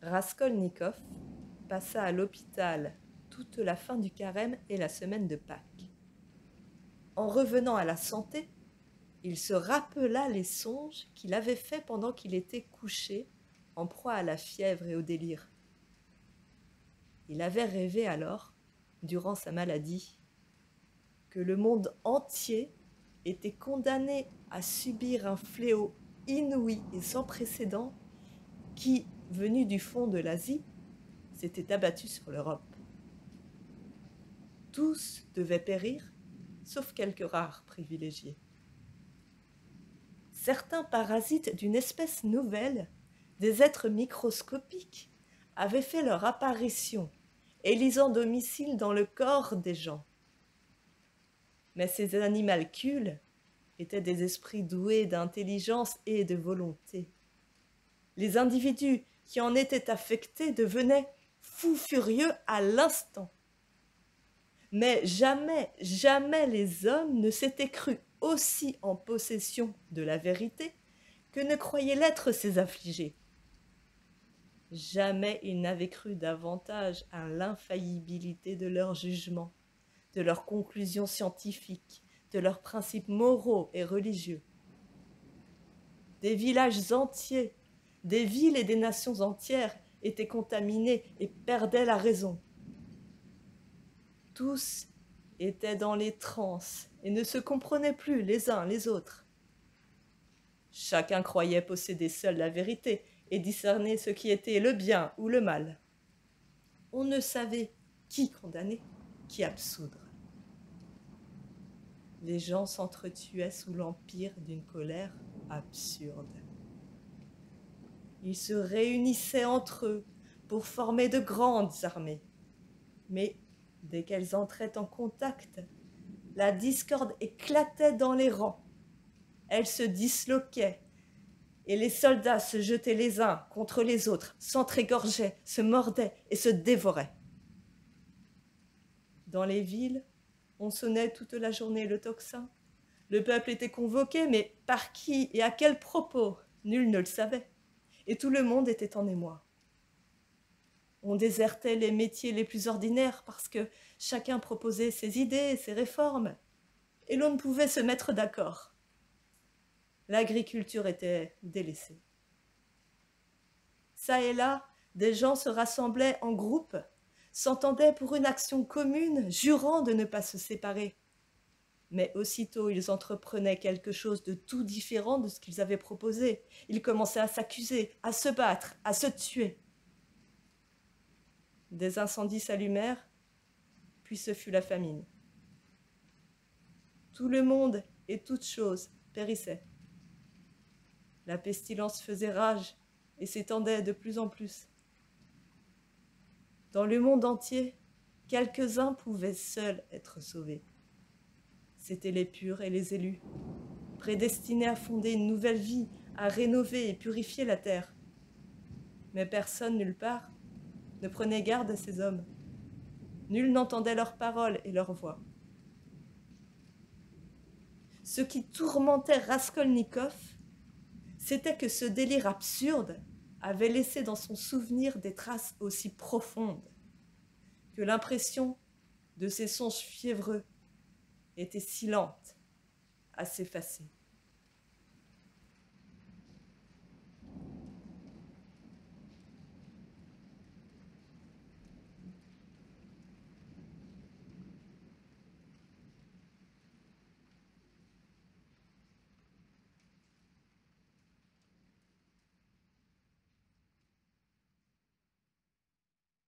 Raskolnikov passa à l'hôpital toute la fin du carême et la semaine de Pâques. En revenant à la santé, il se rappela les songes qu'il avait faits pendant qu'il était couché, en proie à la fièvre et au délire. Il avait rêvé alors, durant sa maladie, que le monde entier était condamné à subir un fléau inouï et sans précédent qui, venu du fond de l'Asie, s'était abattu sur l'Europe. Tous devaient périr, sauf quelques rares privilégiés. Certains parasites d'une espèce nouvelle, des êtres microscopiques, avaient fait leur apparition, élisant domicile dans le corps des gens. Mais ces animalcules étaient des esprits doués d'intelligence et de volonté. Les individus qui en étaient affectés devenaient fous furieux à l'instant. Mais jamais, jamais les hommes ne s'étaient crus aussi en possession de la vérité que ne croyaient l'être ces affligés. Jamais ils n'avaient cru davantage à l'infaillibilité de leur jugement, de leurs conclusions scientifiques, de leurs principes moraux et religieux. Des villages entiers, des villes et des nations entières étaient contaminés et perdaient la raison. Tous étaient dans les transes et ne se comprenaient plus les uns les autres. Chacun croyait posséder seul la vérité et discerner ce qui était le bien ou le mal. On ne savait qui condamner, qui absoudre. Les gens s'entretuaient sous l'empire d'une colère absurde. Ils se réunissaient entre eux pour former de grandes armées. Mais dès qu'elles entraient en contact, la discorde éclatait dans les rangs. Elle se disloquait, et les soldats se jetaient les uns contre les autres, s'entr'égorgeaient, se mordaient et se dévoraient. Dans les villes, on sonnait toute la journée le tocsin. Le peuple était convoqué, mais par qui et à quel propos, nul ne le savait, et tout le monde était en émoi. On désertait les métiers les plus ordinaires parce que chacun proposait ses idées, ses réformes, et l'on ne pouvait se mettre d'accord. L'agriculture était délaissée. Ça et là, des gens se rassemblaient en groupe, s'entendaient pour une action commune, jurant de ne pas se séparer. Mais aussitôt ils entreprenaient quelque chose de tout différent de ce qu'ils avaient proposé. Ils commençaient à s'accuser, à se battre, à se tuer. Des incendies s'allumèrent, puis ce fut la famine. Tout le monde et toute chose périssaient. La pestilence faisait rage et s'étendait de plus en plus. Dans le monde entier, quelques-uns pouvaient seuls être sauvés. C'étaient les purs et les élus, prédestinés à fonder une nouvelle vie, à rénover et purifier la terre. Mais personne nulle part ne prenait garde à ces hommes. Nul n'entendait leurs paroles et leurs voix. Ce qui tourmentait Raskolnikov, c'était que ce délire absurde avait laissé dans son souvenir des traces aussi profondes que l'impression de ses songes fiévreux était si lente à s'effacer.